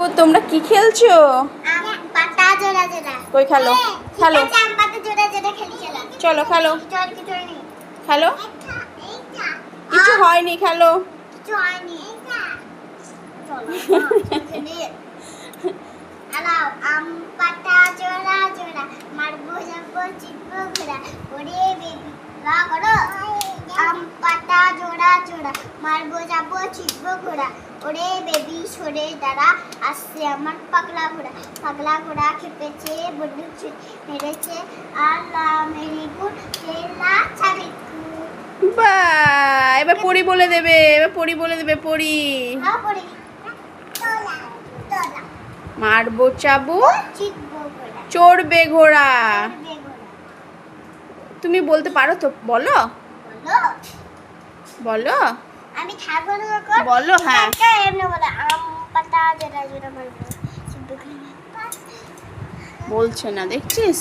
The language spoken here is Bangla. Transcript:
ও তোমরা কি খেলছো? পাতা জোড়া জোড়া। কই খেলো খেলো আম পাতা জোড়া জোড়া খেলি চলো। চলো খেলো চল কিছু হয়নি। খেলো এইটা কিছু হয়নি খেলো কিছু হয়নি। চলো খেলি। হ্যালো আম পাতা জোড়া জোড়া মারবো যাবো চিপবো ঘোড়া ওরে বেবি রা করো। আম পাতা জোড়া জোড়া মারবো যাবো চিপবো ঘোড়া ওরে বেবি সরে দাঁড়া আসছে আমার পাগলা ঘোড়া খেপেছে বন্দুক মেরেছে আল্লাহ মেরি গুড কেলা ছাবি। বাহ এবার পড়ি বলে দেবে পড়ি হ্যাঁ পড়ি তোলা তোলা মারবো চাবো চিপবো ঘোড়া চড়বে ঘোড়া। চড়বে ঘোড়া। তুমি বলতে পারো তো বলো বলো বলো আমি থাকবো না কখন বলো, হ্যাঁ। এমনি বলে আম পাতা জোড়া জোড়া মারবো চিপবো ঘোড়া। বলছে না দেখছিস।